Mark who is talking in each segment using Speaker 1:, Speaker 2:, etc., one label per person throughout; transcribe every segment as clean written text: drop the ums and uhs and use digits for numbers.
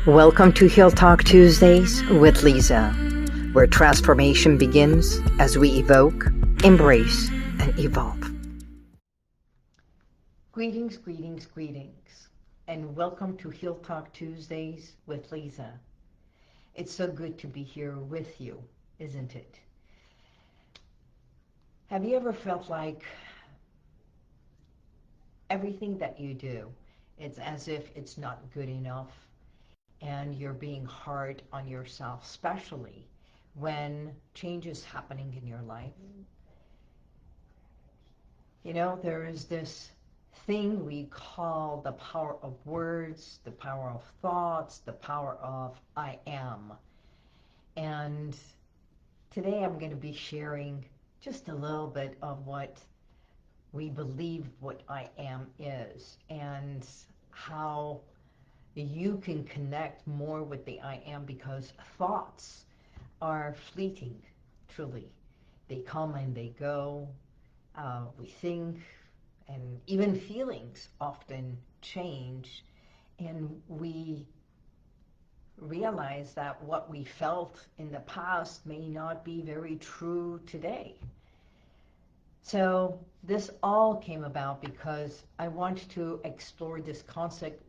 Speaker 1: Welcome to Heal Talk Tuesdays with Liza, where transformation begins as we evoke, embrace, and evolve.
Speaker 2: Greetings, greetings, greetings, and welcome to Heal Talk Tuesdays with Liza. It's so good to be here with you, isn't it? Have you ever felt like everything that you do, it's as if it's not good enough and you're being hard on yourself, especially when change is happening in your life? You know, there is this thing we call the power of words, the power of thoughts, the power of I am. And today I'm going to be sharing just a little bit of what we believe what I am is and how you can connect more with the I am, because thoughts are fleeting, truly. They come and they go. We think, and even feelings often change, and we realize that what we felt in the past may not be very true today. So this all came about because I want to explore this concept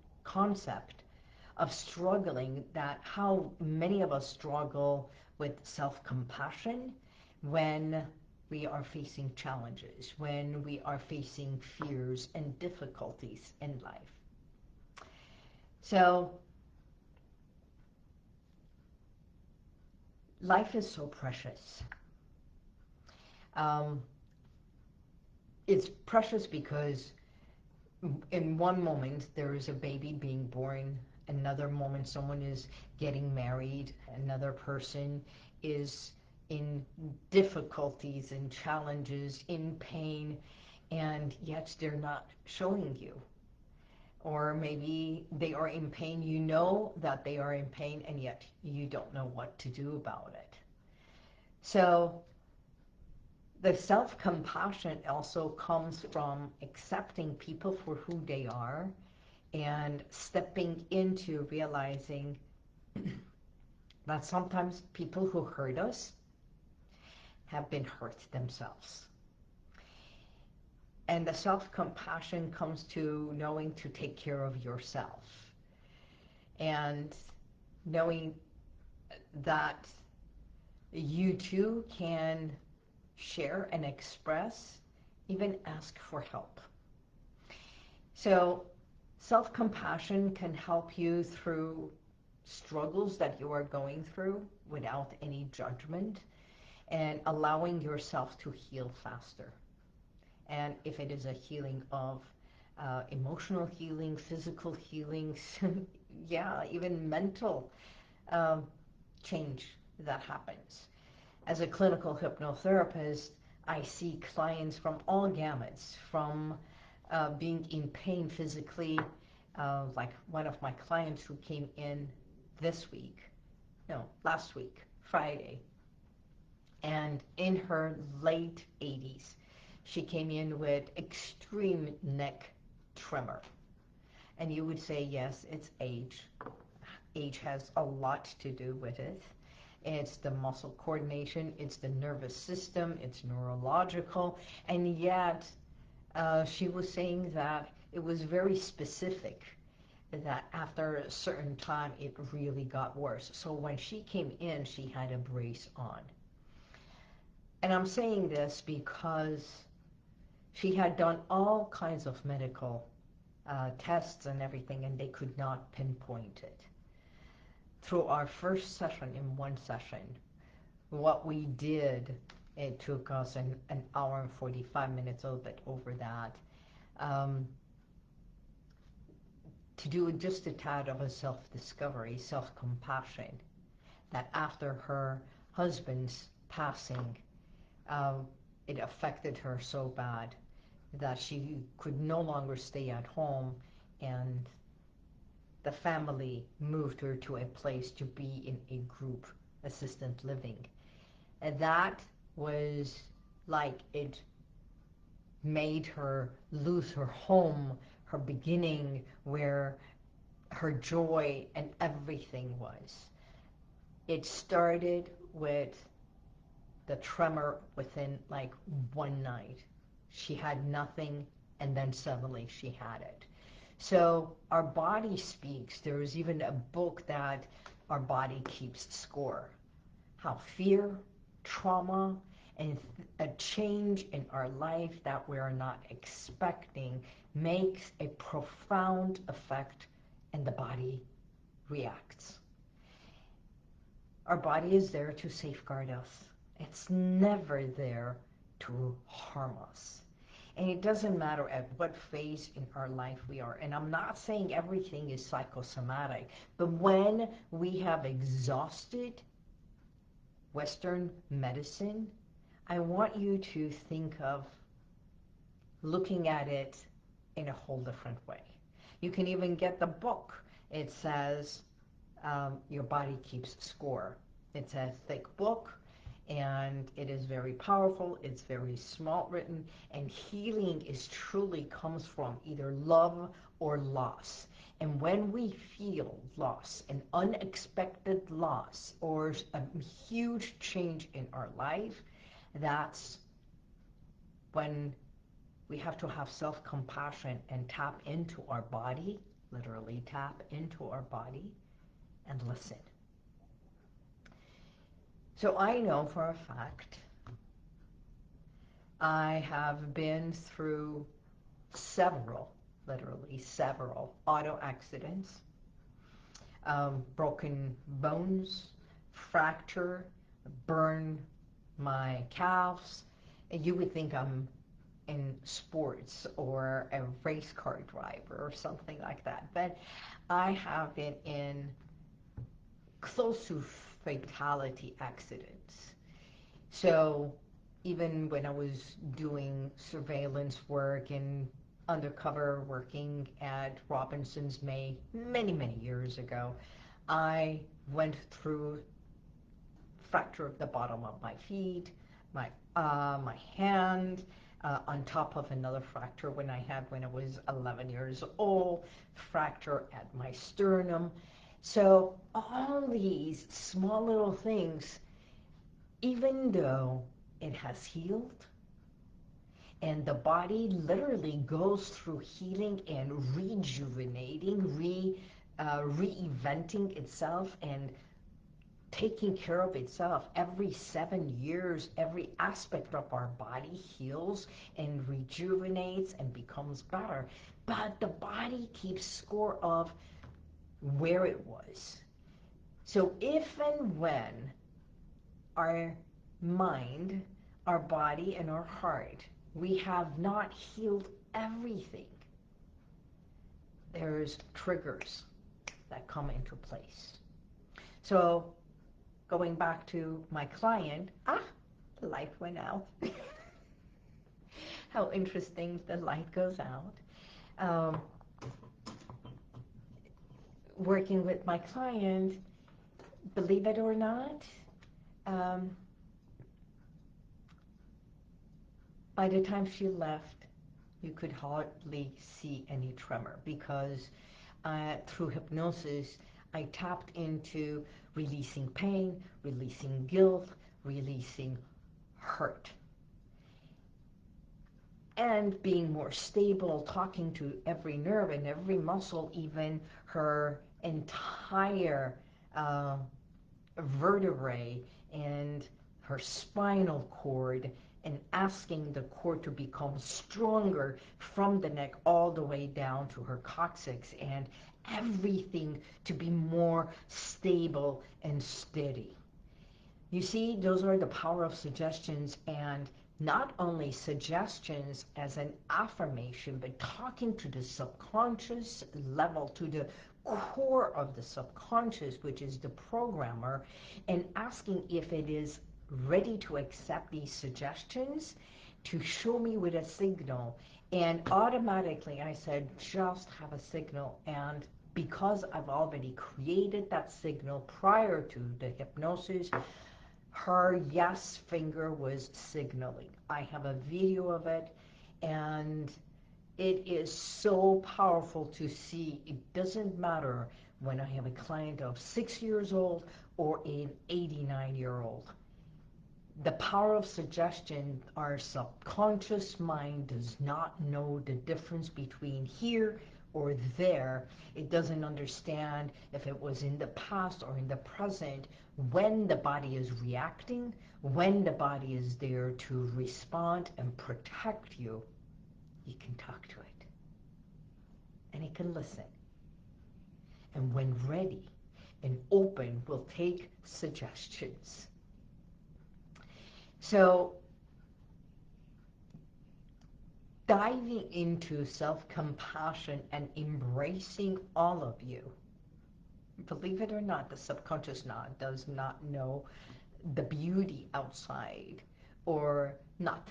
Speaker 2: of struggling, that how many of us struggle with self-compassion when we are facing challenges, when we are facing fears and difficulties in life. So life is so precious. It's precious because in one moment there is a baby being born, another moment someone is getting married, another person is in difficulties and challenges, in pain, and yet they're not showing you. Or maybe they are in pain, you know that they are in pain, and yet you don't know what to do about it. So the self-compassion also comes from accepting people for who they are and stepping into realizing that sometimes people who hurt us have been hurt themselves. And the self-compassion comes to knowing to take care of yourself and knowing that you too can share and express, even ask for help. So self-compassion can help you through struggles that you are going through without any judgment, and allowing yourself to heal faster. And if it is a healing of emotional healing, physical healing, yeah, even mental change that happens. As a clinical hypnotherapist, I see clients from all gamuts, from being in pain physically, like one of my clients who came in last week, Friday, and in her late 80s, she came in with extreme neck tremor. And you would say, yes, it's age. Age has a lot to do with it. It's the muscle coordination, it's the nervous system, it's neurological, and yet she was saying that it was very specific, that after a certain time it really got worse. So when she came in, she had a brace on. And I'm saying this because she had done all kinds of medical tests and everything, and they could not pinpoint it. Through our first session, in one session, what we did, it took us an hour and 45 minutes, a little bit over that, to do just a tad of a self-discovery, self-compassion, that after her husband's passing, it affected her so bad that she could no longer stay at home, and the family moved her to a place to be in a group assisted living. And that was like it made her lose her home, her beginning, where her joy and everything was. It started with the tremor within like one night. She had nothing, and then suddenly she had it. So our body speaks. There is even a book that our body keeps score. How fear, trauma, and a change in our life that we're not expecting makes a profound effect, and the body reacts. Our body is there to safeguard us. It's never there to harm us. And it doesn't matter at what phase in our life we are. And I'm not saying everything is psychosomatic, but when we have exhausted Western medicine, I want you to think of looking at it in a whole different way. You can even get the book. It says Your Body Keeps Score. It's a thick book, and it is very powerful. It's very small written, and healing is truly comes from either love or loss. And when we feel loss, an unexpected loss, or a huge change in our life, that's when we have to have self-compassion and tap into our body, literally tap into our body and listen. So I know for a fact I have been through several, literally several auto accidents, broken bones, fracture, burn my calves. And you would think I'm in sports or a race car driver or something like that. But I have been in close to fatality accidents. So even when I was doing surveillance work and undercover working at Robinson's May many, many years ago, I went through fracture of the bottom of my feet, my hand, on top of another fracture when I was 11 years old, fracture at my sternum. So all these small little things, even though it has healed, and the body literally goes through healing and rejuvenating, re-eventing itself and taking care of itself. Every 7 years, every aspect of our body heals and rejuvenates and becomes better. But the body keeps score of where it was. So if and when our mind, our body, and our heart, we have not healed everything, there's triggers that come into place. So going back to my client, the light went out. How interesting, the light goes out. Working with my client, believe it or not, by the time she left, you could hardly see any tremor because through hypnosis, I tapped into releasing pain, releasing guilt, releasing hurt. And being more stable, talking to every nerve and every muscle, even her entire vertebrae and her spinal cord, and asking the cord to become stronger from the neck all the way down to her coccyx, and everything to be more stable and steady. You see, those are the power of suggestions, and not only suggestions as an affirmation, but talking to the subconscious level, to the core of the subconscious, which is the programmer, and asking if it is ready to accept these suggestions, to show me with a signal. And automatically I said, just have a signal. And because I've already created that signal prior to the hypnosis, her yes finger was signaling. I have a video of it, and It is so powerful to see. It doesn't matter when I have a client of 6 years old or an 89-year-old. The power of suggestion, our subconscious mind does not know the difference between here or there. It doesn't understand if it was in the past or in the present, when the body is reacting, when the body is there to respond and protect you. You can talk to it, and it can listen. And when ready and open, will take suggestions. So, diving into self-compassion and embracing all of you. Believe it or not, the subconscious does not know the beauty outside, or not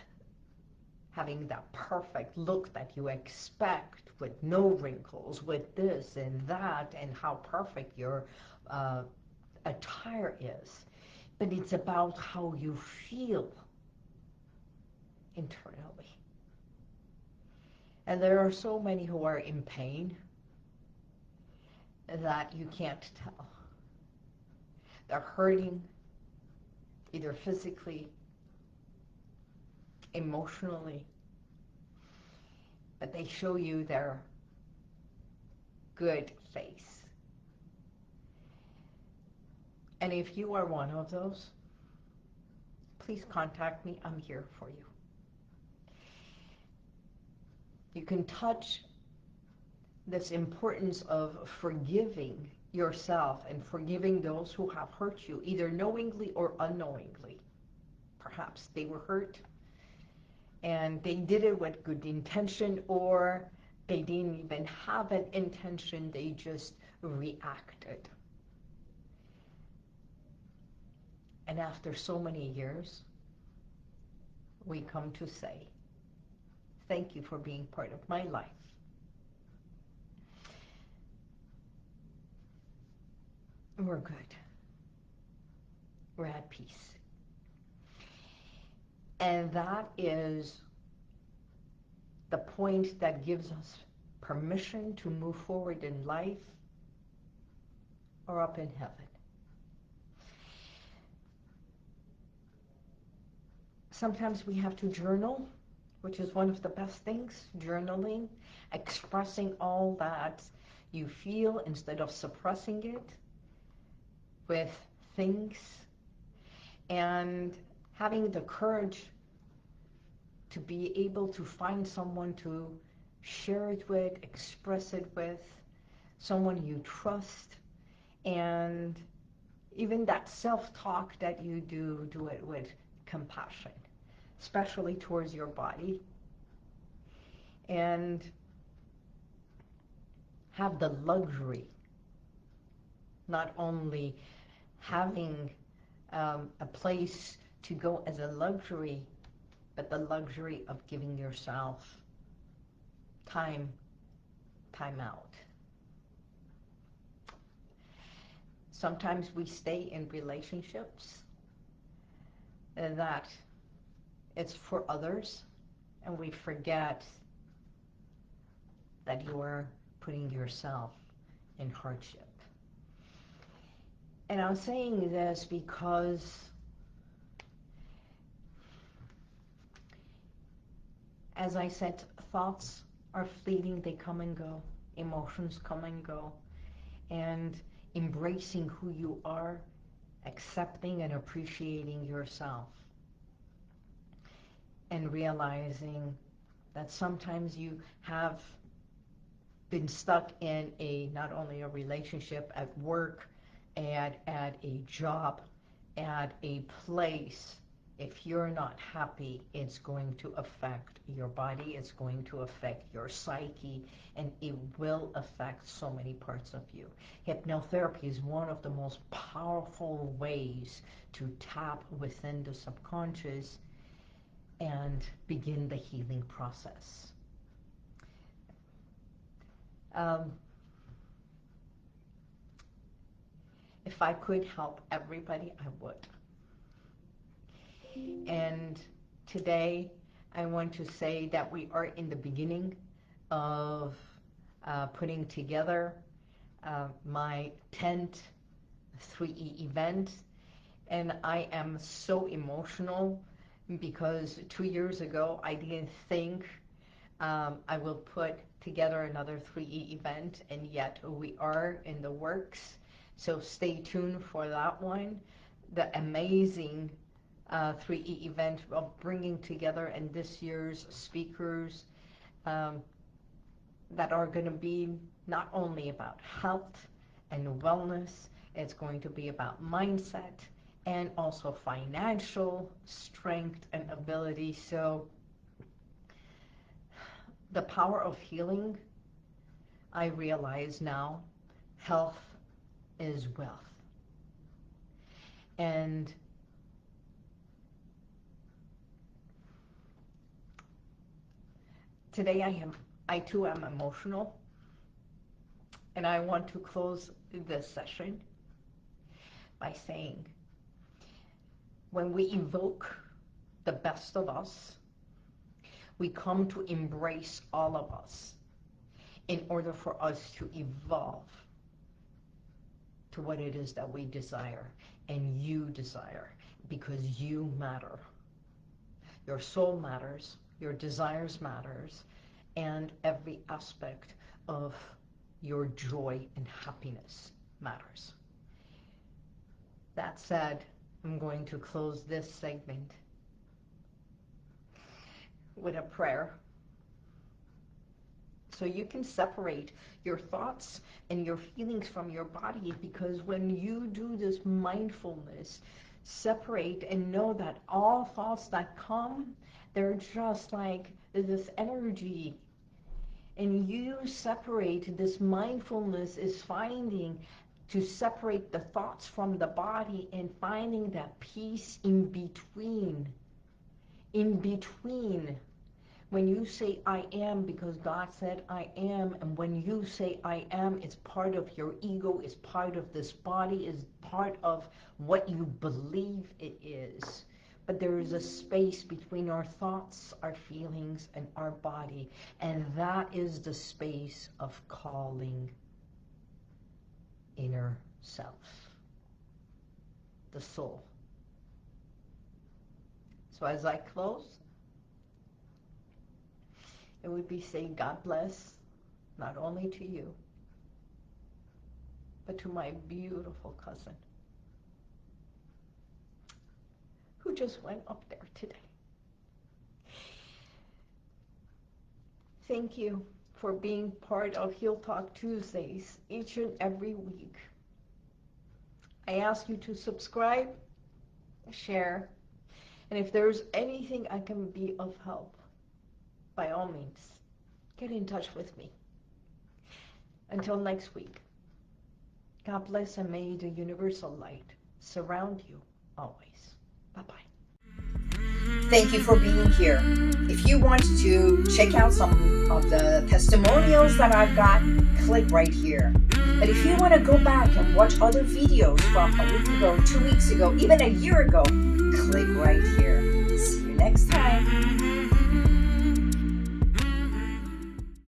Speaker 2: having that perfect look that you expect, with no wrinkles, with this and that, and how perfect your attire is. But it's about how you feel internally. And there are so many who are in pain that you can't tell. They're hurting, either physically, emotionally, but they show you their good face. And if you are one of those, please contact me. I'm here for you. You can touch this importance of forgiving yourself and forgiving those who have hurt you, either knowingly or unknowingly. Perhaps they were hurt and they did it with good intention, or they didn't even have an intention, they just reacted. And after so many years, we come to say, thank you for being part of my life. We're good. We're at peace. And that is the point that gives us permission to move forward in life or up in heaven. Sometimes we have to journal, which is one of the best things, journaling, expressing all that you feel instead of suppressing it with things, and having the courage to be able to find someone to share it with, express it with, someone you trust, and even that self-talk that you do it with compassion, especially towards your body, and have the luxury, not only having a place to go as a luxury, but the luxury of giving yourself time out. Sometimes we stay in relationships that it's for others, and we forget that you are putting yourself in hardship. And I'm saying this because as I said, thoughts are fleeting, they come and go, emotions come and go, and embracing who you are, accepting and appreciating yourself, and realizing that sometimes you have been stuck in not only a relationship, at work, at a job, at a place. If you're not happy, it's going to affect your body, it's going to affect your psyche, and it will affect so many parts of you. Hypnotherapy is one of the most powerful ways to tap within the subconscious and begin the healing process. If I could help everybody, I would. And today, I want to say that we are in the beginning of putting together my 10th 3E event. And I am so emotional because 2 years ago I didn't think I will put together another 3E event, and yet we are in the works. So stay tuned for that one. The amazing 3E event of bringing together and this year's speakers that are going to be not only about health and wellness, it's going to be about mindset and also financial strength and ability. So the power of healing, I realize now, health is wealth. And today I too am emotional, and I want to close this session by saying, when we evoke the best of us, we come to embrace all of us in order for us to evolve to what it is that we desire and you desire, because you matter. Your soul matters, your desires matters, and every aspect of your joy and happiness matters. That said, I'm going to close this segment with a prayer, so you can separate your thoughts and your feelings from your body, because when you do this mindfulness, separate and know that all thoughts that come, they're just like this energy, and you separate. This mindfulness is finding to separate the thoughts from the body and finding that peace in between. In between. When you say I am, because God said I am, and when you say I am, it's part of your ego, it's part of this body, it's part of what you believe it is. But there is a space between our thoughts, our feelings, and our body, and that is the space of calling inner self, the soul. So as I close, it would be saying God bless, not only to you, but to my beautiful cousin, who just went up there today. Thank you for being part of Heal Talk Tuesdays each and every week. I ask you to subscribe, share, and if there's anything I can be of help, by all means, get in touch with me. Until next week, God bless, and may the universal light surround you always. Bye-bye.
Speaker 1: Thank you for being here. If you want to check out some of the testimonials that I've got, click right here. But if you want to go back and watch other videos from a week ago, 2 weeks ago, even a year ago, click right here. See you next time.